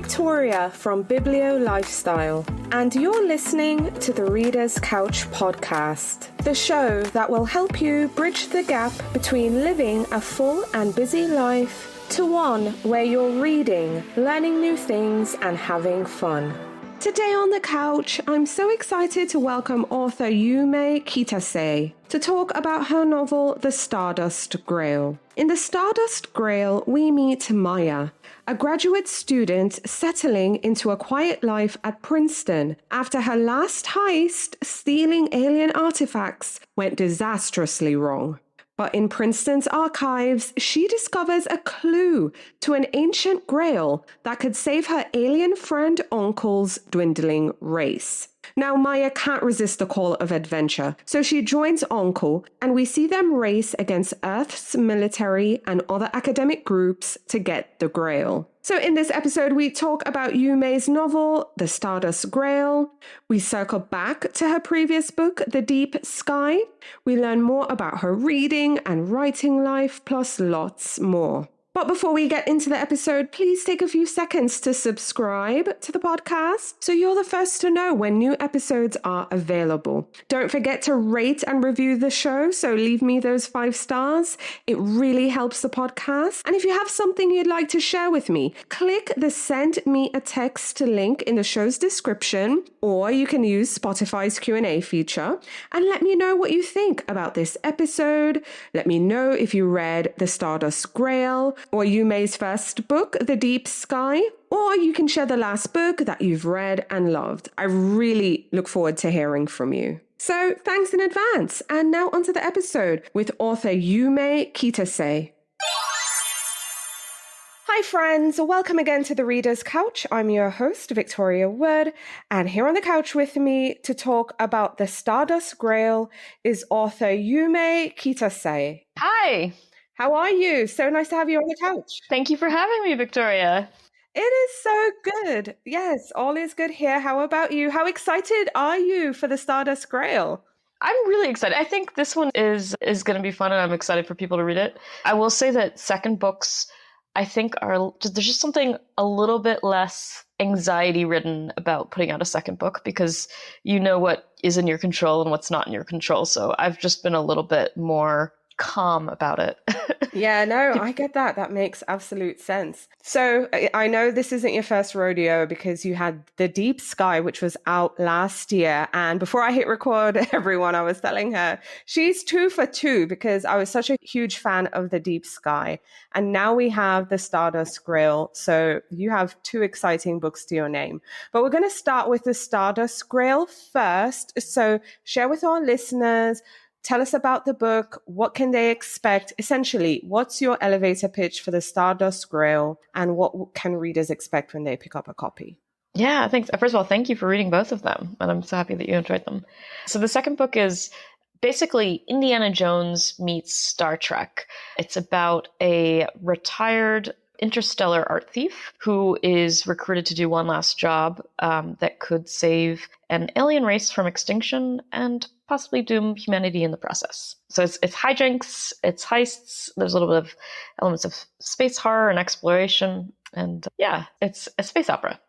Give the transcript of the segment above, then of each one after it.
Victoria from Biblio Lifestyle, and you're listening to the Reader's Couch podcast, the show that will help you bridge the gap between living a full and busy life to one where you're reading, learning new things, and having fun. Today on the couch, I'm so excited to welcome author Yume Kitasei to talk about her novel, The Stardust Grail. In The Stardust Grail, we meet Maya, a graduate student settling into a quiet life at Princeton after her last heist, stealing alien artifacts, went disastrously wrong. But in Princeton's archives, she discovers a clue to an ancient grail that could save her alien friend Uncle's dwindling race. Now, Maya can't resist the call of adventure, so she joins Auncle, and we see them race against Earth's military and other academic groups to get the Grail. So in this episode, we talk about Yume's novel, The Stardust Grail. We circle back to her previous book, The Deep Sky. We learn more about her reading and writing life, plus lots more. But before we get into the episode, please take a few seconds to subscribe to the podcast so you're the first to know when new episodes are available. Don't forget to rate and review the show, so leave me those 5 stars. It really helps the podcast. And if you have something you'd like to share with me, click the Send Me a Text link in the show's description, or you can use Spotify's Q&A feature and let me know what you think about this episode. Let me know if you read The Stardust Grail, or Yume's first book, The Deep Sky, or you can share the last book that you've read and loved. I really look forward to hearing from you. So thanks in advance. And now onto the episode with author Yume Kitasei. Hi friends, welcome again to the Reader's Couch. I'm your host, Victoria Wood, and here on the couch with me to talk about The Stardust Grail is author Yume Kitasei. Hi. How are you? So nice to have you on the couch. Thank you for having me, Victoria. It is so good. Yes, all is good here. How about you? How excited are you for the Stardust Grail? I'm really excited. I think this one is going to be fun, and I'm excited for people to read it. I will say that second books, I think, there's just something a little bit less anxiety-ridden about putting out a second book because you know what is in your control and what's not in your control. So I've just been a little bit more calm about it. Yeah, no, I get that. That makes absolute sense. So I know this isn't your first rodeo because you had The Deep Sky, which was out last year. And before I hit record, everyone, I was telling her she's 2 for 2 because I was such a huge fan of The Deep Sky. And now we have The Stardust Grail. So you have 2 exciting books to your name. But we're going to start with The Stardust Grail first. So share with our listeners. Tell us about the book. What can they expect? Essentially, what's your elevator pitch for The Stardust Grail, and what can readers expect when they pick up a copy? Yeah, thanks. First of all, thank you for reading both of them, and I'm so happy that you enjoyed them. So the second book is basically Indiana Jones meets Star Trek. It's about a retired interstellar art thief who is recruited to do one last job that could save an alien race from extinction and possibly doom humanity in the process. So it's hijinks, it's heists, there's a little bit of elements of space horror and exploration, and it's a space opera.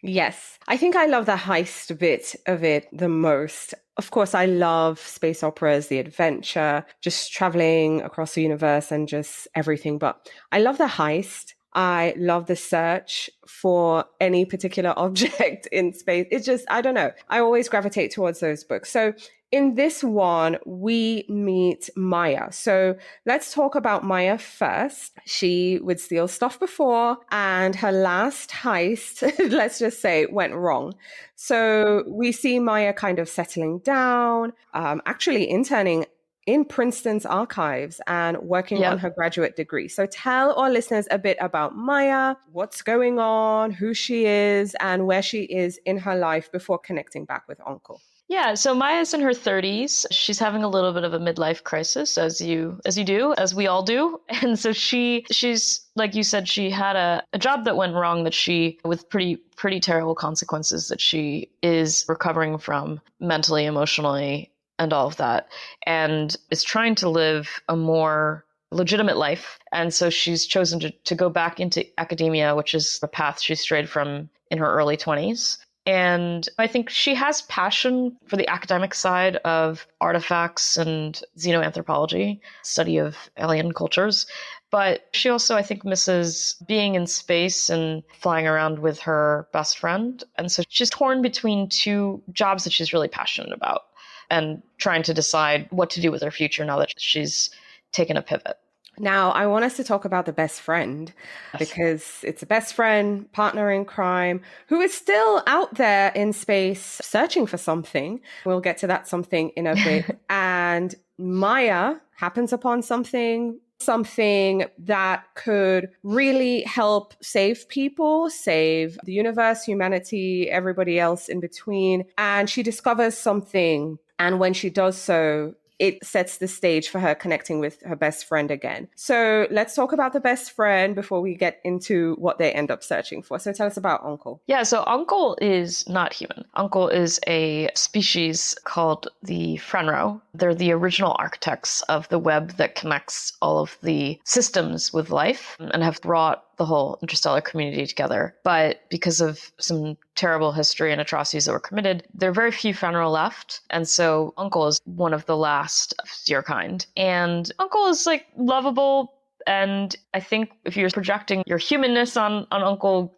Yes, I think I love the heist bit of it the most. Of course, I love space operas, the adventure, just traveling across the universe and just everything. But I love the heist. I love the search for any particular object in space. It's just, I don't know. I always gravitate towards those books. So in this one, we meet Maya. So let's talk about Maya first. She would steal stuff before, and her last heist, let's just say, went wrong. So we see Maya kind of settling down, actually interning in Princeton's archives and working on her graduate degree. So tell our listeners a bit about Maya, what's going on, who she is, and where she is in her life before connecting back with Auncle. Yeah, so Maya's in her 30s. She's having a little bit of a midlife crisis, as you do, as we all do. And so she's like you said, she had a job that went wrong that she, with pretty terrible consequences that she is recovering from mentally, emotionally, and all of that, and is trying to live a more legitimate life. And so she's chosen to go back into academia, which is the path she strayed from in her early 20s. And I think she has passion for the academic side of artifacts and xenoanthropology, study of alien cultures. But she also, I think, misses being in space and flying around with her best friend. And so she's torn between two jobs that she's really passionate about and trying to decide what to do with her future now that she's taken a pivot. Now, I want us to talk about the best friend, because it's a best friend, partner in crime, who is still out there in space searching for something. We'll get to that something in a bit. And Maya happens upon something that could really help save people, save the universe, humanity, everybody else in between. And she discovers something. And when she does so, it sets the stage for her connecting with her best friend again. So let's talk about the best friend before we get into what they end up searching for. So tell us about Auncle. Yeah, so Auncle is not human. Auncle is a species called the Frenro. They're the original architects of the web that connects all of the systems with life and have brought the whole interstellar community together. But because of some terrible history and atrocities that were committed, there are very few Fenrir left. And so Auncle is one of the last of your kind. And Auncle is like lovable. And I think if you're projecting your humanness on Auncle,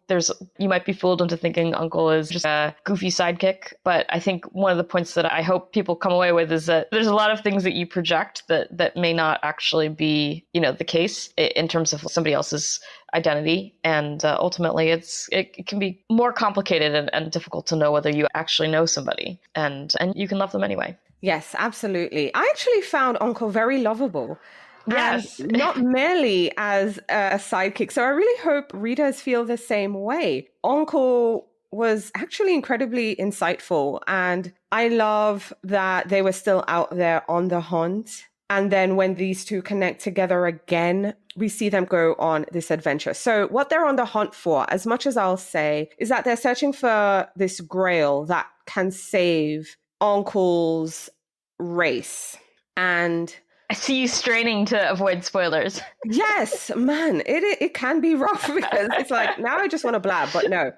you might be fooled into thinking Auncle is just a goofy sidekick. But I think one of the points that I hope people come away with is that there's a lot of things that you project that may not actually be, the case in terms of somebody else's identity. And ultimately, it can be more complicated and difficult to know whether you actually know somebody, and you can love them anyway. Yes, absolutely. I actually found Auncle very lovable. Yes. And not merely as a sidekick. So I really hope readers feel the same way. Auncle was actually incredibly insightful. And I love that they were still out there on the hunt. And then when these two connect together again, we see them go on this adventure. So what they're on the hunt for, as much as I'll say, is that they're searching for this grail that can save Uncle's race. And I see you straining to avoid spoilers. Yes, man, it can be rough because it's like, now I just want to blab, but no.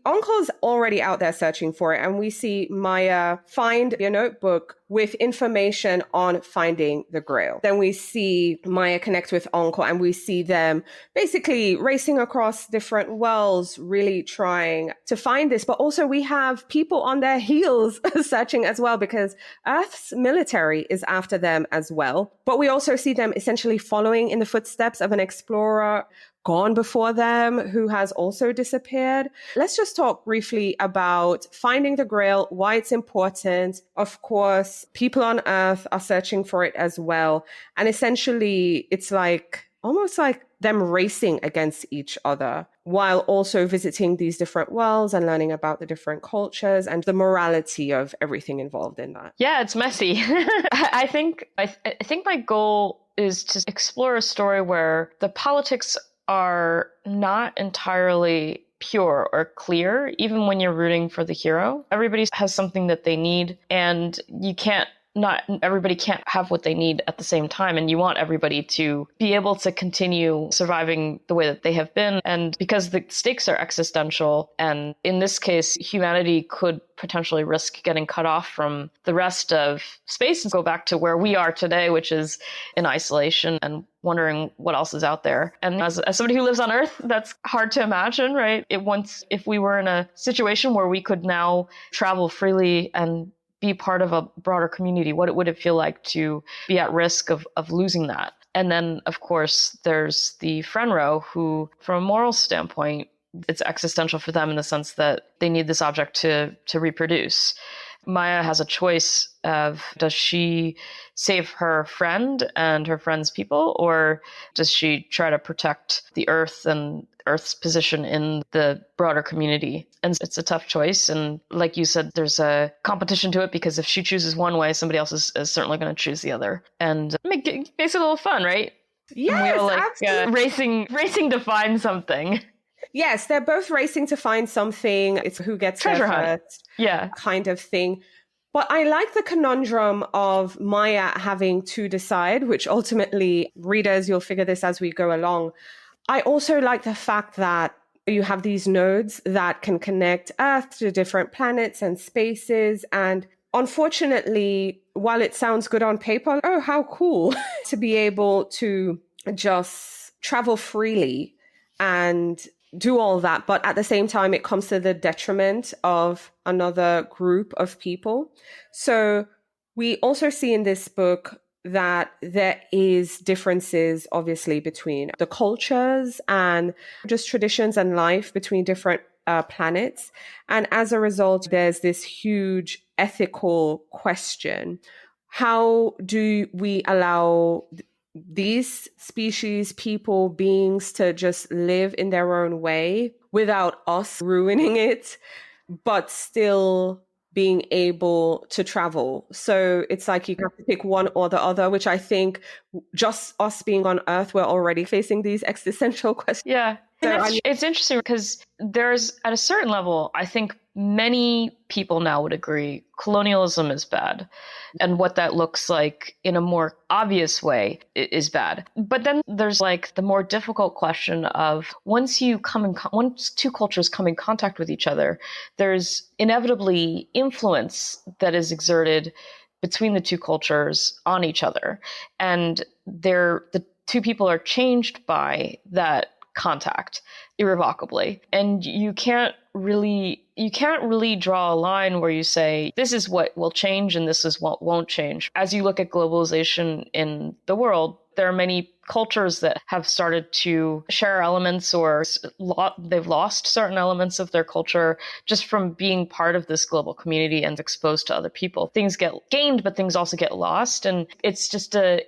Uncle's already out there searching for it, and we see Maya find a notebook with information on finding the Grail. Then we see Maya connect with Auncle, and we see them basically racing across different worlds, really trying to find this. But also we have people on their heels searching as well, because Earth's military is after them as well. But we also see them essentially following in the footsteps of an explorer gone before them who has also disappeared. Let's just talk briefly about finding the Grail, why it's important. Of course, people on Earth are searching for it as well. And essentially, it's like almost like them racing against each other while also visiting these different worlds and learning about the different cultures and the morality of everything involved in that. Yeah, it's messy. I think my goal is to explore a story where the politics are not entirely pure or clear, even when you're rooting for the hero. Everybody has something that they need, and not everybody can't have what they need at the same time, and you want everybody to be able to continue surviving the way that they have been. And because the stakes are existential, and in this case, humanity could potentially risk getting cut off from the rest of space and go back to where we are today, which is in isolation and wondering what else is out there. And as somebody who lives on Earth, that's hard to imagine, right? If we were in a situation where we could now travel freely and be part of a broader community, what would it feel like to be at risk of losing that? And then, of course, there's the Frenro, who, from a moral standpoint, it's existential for them in the sense that they need this object to reproduce. Maya has a choice of, does she save her friend and her friend's people, or does she try to protect the Earth and Earth's position in the broader community? And it's a tough choice. And like you said, there's a competition to it, because if she chooses one way, somebody else is certainly going to choose the other. And it makes it a little fun, right? Yes, absolutely. Racing to find something. Yes, they're both racing to find something. It's who gets treasure there hunt. first, Yeah, kind of thing. But I like the conundrum of Maya having to decide, which ultimately, readers, you'll figure this as we go along. I also like the fact that you have these nodes that can connect Earth to different planets and spaces. And unfortunately, while it sounds good on paper, oh, how cool to be able to just travel freely and do all that. But at the same time, it comes to the detriment of another group of people. So we also see in this book that there is differences, obviously, between the cultures and just traditions and life between different planets. And as a result, there's this huge ethical question. How do we allow these species, people, beings to just live in their own way without us ruining it, but still being able to travel? So it's like you have to pick one or the other, which I think just us being on Earth, we're already facing these existential questions. Yeah. It's interesting because there's, at a certain level, I think many people now would agree colonialism is bad. And what that looks like in a more obvious way is bad. But then there's like the more difficult question of once two cultures come in contact with each other, there's inevitably influence that is exerted between the two cultures on each other. And the two people are changed by that contact irrevocably. And you can't really draw a line where you say, this is what will change and this is what won't change. As you look at globalization in the world, there are many cultures that have started to share elements or they've lost certain elements of their culture just from being part of this global community and exposed to other people. Things get gained, but things also get lost. And it's just a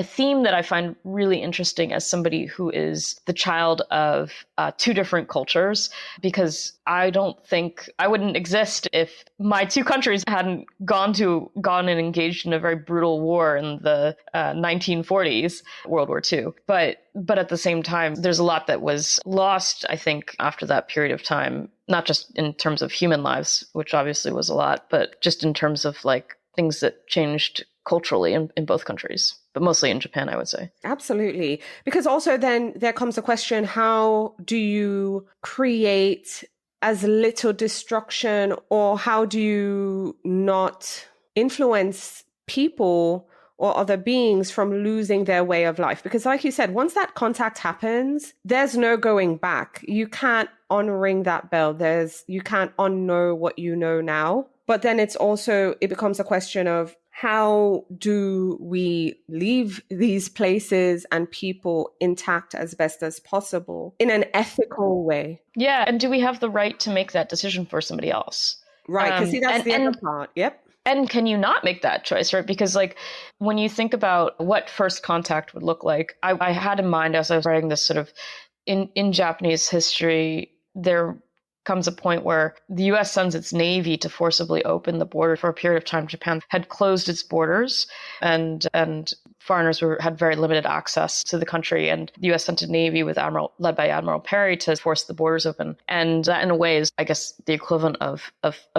theme that I find really interesting as somebody who is the child of two different cultures, because I don't think I wouldn't exist if my two countries hadn't gone and engaged in a very brutal war in the 1940s, World War II. But at the same time, there's a lot that was lost, I think, after that period of time, not just in terms of human lives, which obviously was a lot, but just in terms of like things that changed culturally in both countries, but mostly in Japan, I would say. Absolutely. Because also then there comes the question, how do you create as little destruction, or how do you not influence people or other beings from losing their way of life? Because like you said, once that contact happens, there's no going back. You can't unring that bell. You can't unknow what you know now. But then it becomes a question of, how do we leave these places and people intact as best as possible in an ethical way? Yeah. And do we have the right to make that decision for somebody else? Right. Because that's the other part. Yep. And can you not make that choice, right? Because like when you think about what first contact would look like, I had in mind as I was writing this sort of in Japanese history, there comes a point where the U.S. sends its Navy to forcibly open the border. For a period of time, Japan had closed its borders and foreigners had very limited access to the country. And the U.S. sent a Navy led by Admiral Perry to force the borders open. And that in a way is, I guess, the equivalent of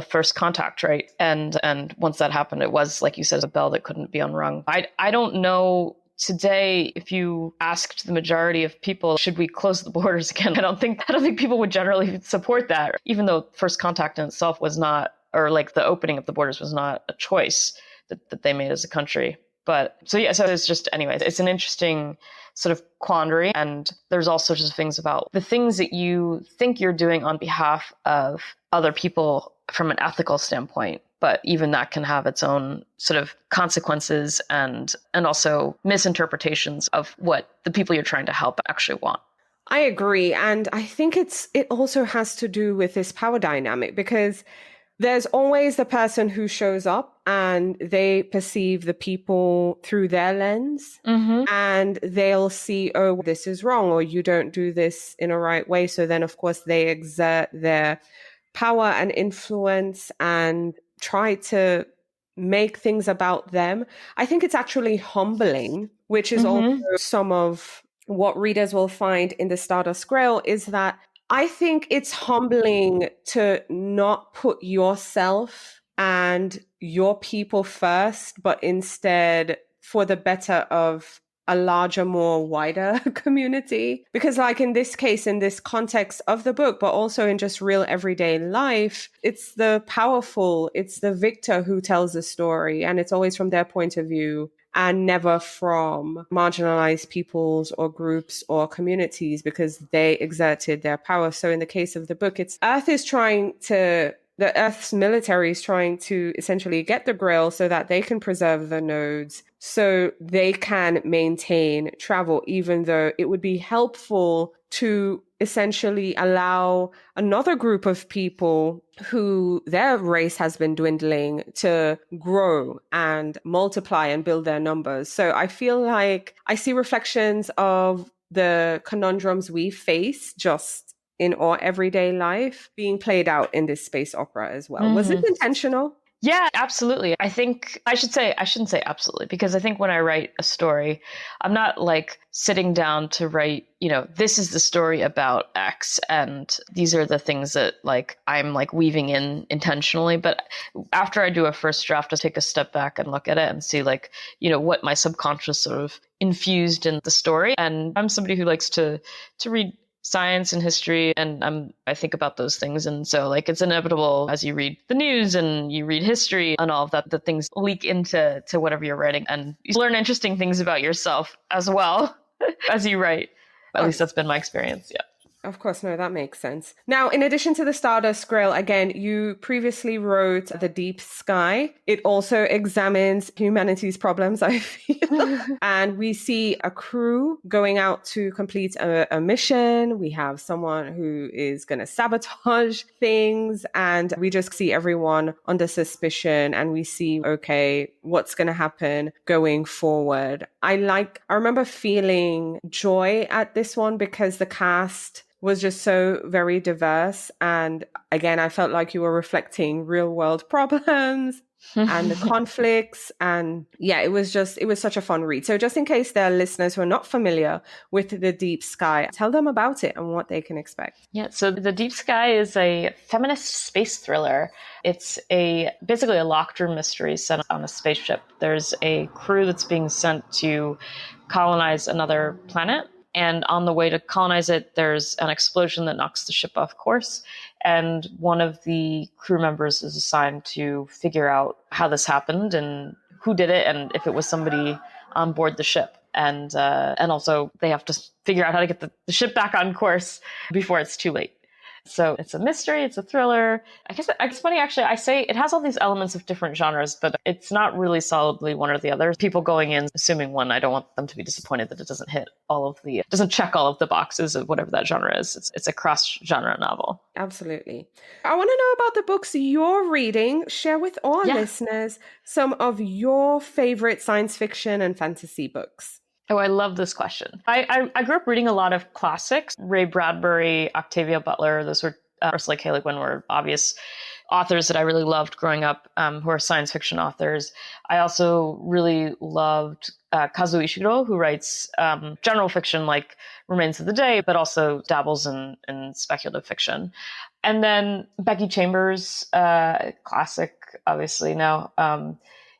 first contact, right? And once that happened, it was, like you said, a bell that couldn't be unrung. I don't know. Today, if you asked the majority of people, should we close the borders again? I don't think people would generally support that, even though first contact in itself was not, or like the opening of the borders was not a choice that they made as a country. But so it's just, anyways, it's an interesting sort of quandary. And there's all sorts of things about the things that you think you're doing on behalf of other people from an ethical standpoint. But even that can have its own sort of consequences and also misinterpretations of what the people you're trying to help actually want. I agree. And I think it also has to do with this power dynamic, because there's always the person who shows up and they perceive the people through their lens, and they'll see, oh, this is wrong, or you don't do this in a right way. So then, of course, they exert their power and influence and try to make things about them. I think it's actually humbling, which is also some of what readers will find in the Stardust Grail, is that I think it's humbling to not put yourself and your people first, but instead for the better of a larger, more wider community. Because like in this case, in this context of the book, but also in just real everyday life, it's the powerful, it's the victor who tells the story. And it's always from their point of view and never from marginalized peoples or groups or communities because they exerted their power. So in the case of the book, the Earth's military is trying to essentially get the Grail so that they can preserve the nodes, so they can maintain travel, even though it would be helpful to essentially allow another group of people who their race has been dwindling to grow and multiply and build their numbers. So I feel like I see reflections of the conundrums we face just in our everyday life being played out in this space opera as well. Was it intentional? Yeah, absolutely. I shouldn't say absolutely, because I think when I write a story, I'm not like sitting down to write, this is the story about X and these are the things that like I'm like weaving in intentionally. But after I do a first draft, I take a step back and look at it and see like, what my subconscious sort of infused in the story. And I'm somebody who likes to read science and history, and I think about those things. And so like it's inevitable as you read the news and you read history and all of that, that things leak into whatever you're writing, and you learn interesting things about yourself as well as you write. At least that's been my experience. Yeah. Of course, no, that makes sense. Now, in addition to the Stardust Grail, again, you previously wrote The Deep Sky. It also examines humanity's problems, I feel. And we see a crew going out to complete a mission. We have someone who is going to sabotage things. And we just see everyone under suspicion. And we see, okay, what's going to happen going forward. I remember feeling joy at this one because the cast was just so very diverse. And again, I felt like you were reflecting real world problems and the conflicts. And yeah, it was such a fun read. So just in case there are listeners who are not familiar with The Deep Sky, tell them about it and what they can expect. Yeah, so The Deep Sky is a feminist space thriller. It's basically a locked room mystery set on a spaceship. There's a crew that's being sent to colonize another planet. And on the way to colonize it, there's an explosion that knocks the ship off course. And one of the crew members is assigned to figure out how this happened and who did it and if it was somebody on board the ship. And also they have to figure out how to get the ship back on course before it's too late. So it's a mystery, it's a thriller. I guess it's funny, actually, I say it has all these elements of different genres, but it's not really solidly one or the other. People going in assuming one, I don't want them to be disappointed that it doesn't doesn't check all of the boxes of whatever that genre is. It's a cross-genre novel. Absolutely. I want to know about the books you're reading. Share with our listeners some of your favorite science fiction and fantasy books. Oh, I love this question. I grew up reading a lot of classics. Ray Bradbury, Octavia Butler, those were Ursula K. Le Guin were obvious authors that I really loved growing up, who are science fiction authors. I also really loved Kazuo Ishiguro, who writes general fiction like Remains of the Day, but also dabbles in speculative fiction. And then Becky Chambers, classic, obviously now,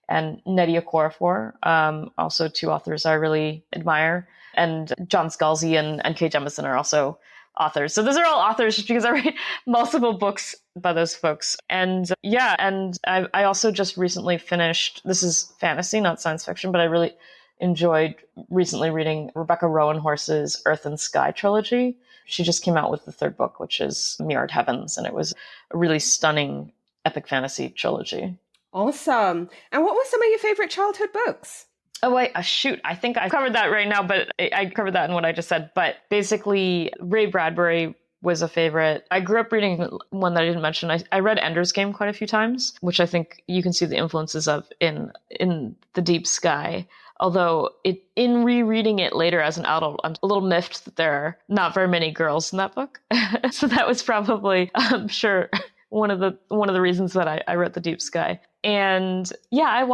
and Nnedi Okorafor, also two authors I really admire. And John Scalzi and Kay Jemison are also authors. So those are all authors just because I read multiple books by those folks. And I also just recently finished, this is fantasy, not science fiction, but I really enjoyed recently reading Rebecca Rowanhorse's Earth and Sky trilogy. She just came out with the third book, which is Mirrored Heavens, and it was a really stunning epic fantasy trilogy. Awesome. And what were some of your favorite childhood books? Oh, wait, shoot. I think I covered that right now, but I covered that in what I just said. But basically, Ray Bradbury was a favorite. I grew up reading one that I didn't mention. I read Ender's Game quite a few times, which I think you can see the influences of in The Deep Sky. Although in rereading it later as an adult, I'm a little miffed that there are not very many girls in that book. So that was probably, I'm sure, one of the reasons that I wrote The Deep Sky. And yeah,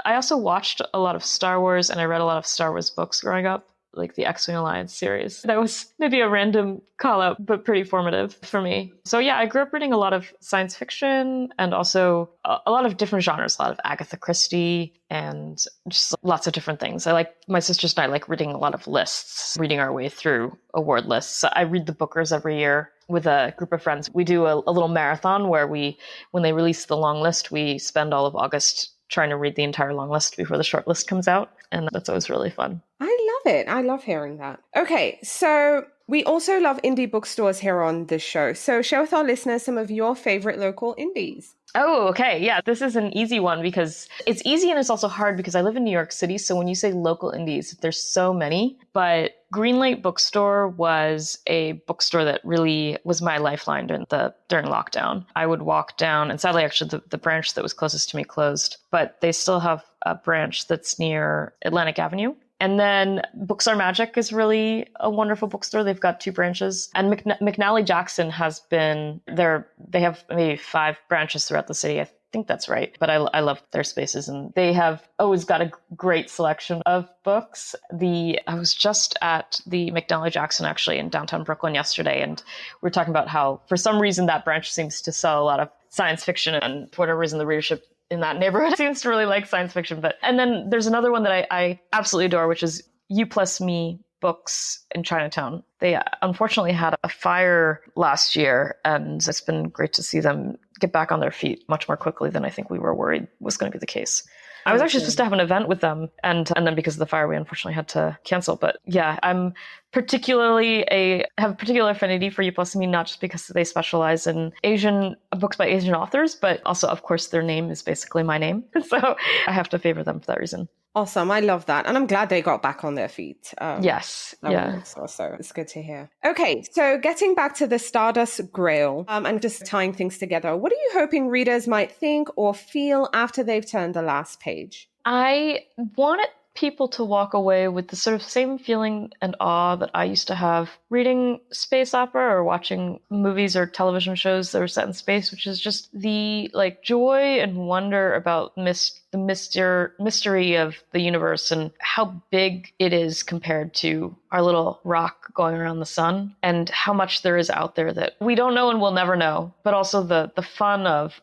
I also watched a lot of Star Wars, and I read a lot of Star Wars books growing up. like the X-Wing Alliance series. That was maybe a random call out, but pretty formative for me. So yeah, I grew up reading a lot of science fiction and also a lot of different genres, a lot of Agatha Christie and just lots of different things. My sisters and I like reading a lot of lists, reading our way through award lists. So I read the Bookers every year with a group of friends. We do a little marathon where when they release the long list, we spend all of August trying to read the entire long list before the short list comes out. And that's always really fun. I love it. I love hearing that. Okay, so we also love indie bookstores here on this show. So share with our listeners some of your favorite local indies. Oh, okay. Yeah, this is an easy one because it's easy and it's also hard because I live in New York City. So when you say local indies, there's so many. But Greenlight Bookstore was a bookstore that really was my lifeline during lockdown. I would walk down, and sadly, actually, the branch that was closest to me closed, but they still have a branch that's near Atlantic Avenue. And then Books Are Magic is really a wonderful bookstore. They've got 2 branches. And McNally Jackson has been there. They have maybe 5 branches throughout the city. I think that's right. But I love their spaces. And they have always got a great selection of books. I was just at the McNally Jackson actually in downtown Brooklyn yesterday. And we're talking about how for some reason that branch seems to sell a lot of science fiction. And for whatever reason, the readership in that neighborhood seems to really like science fiction. And then there's another one that I absolutely adore, which is You+Me Books in Chinatown. They unfortunately had a fire last year, and it's been great to see them get back on their feet much more quickly than I think we were worried was going to be the case. I was actually supposed to have an event with them, and then because of the fire, we unfortunately had to cancel. But yeah, I'm have a particular affinity for You+Me, not just because they specialize in Asian books by Asian authors, but also, of course, their name is basically my name. So I have to favor them for that reason. Awesome. I love that. And I'm glad they got back on their feet. Yes. Yeah. So it's good to hear. Okay. So getting back to the Stardust Grail and just tying things together, what are you hoping readers might think or feel after they've turned the last page? I wanted people to walk away with the sort of same feeling and awe that I used to have reading space opera or watching movies or television shows that were set in space, which is just the joy and wonder about the mystery of the universe and how big it is compared to our little rock going around the sun, and how much there is out there that we don't know and we'll never know, but also the fun of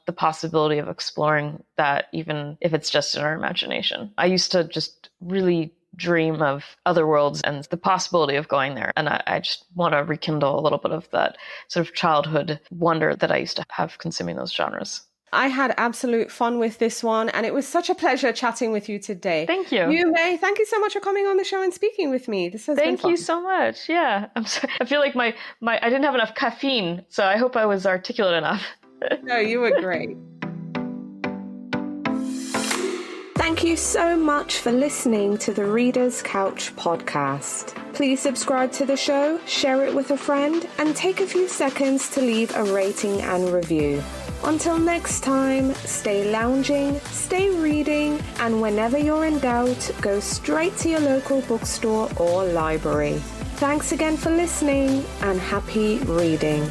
the possibility of exploring that, even if it's just in our imagination. I used to just really dream of other worlds and the possibility of going there. And I just want to rekindle a little bit of that sort of childhood wonder that I used to have consuming those genres. I had absolute fun with this one, and it was such a pleasure chatting with you today. Thank you. Yume, thank you so much for coming on the show and speaking with me. This has been fun. Thank you so much. Yeah. I feel like my I didn't have enough caffeine, so I hope I was articulate enough. No, you were great. Thank you so much for listening to the Reader's Couch podcast. Please subscribe to the show, share it with a friend, and take a few seconds to leave a rating and review. Until next time, stay lounging, stay reading, and whenever you're in doubt, go straight to your local bookstore or library. Thanks again for listening, and happy reading.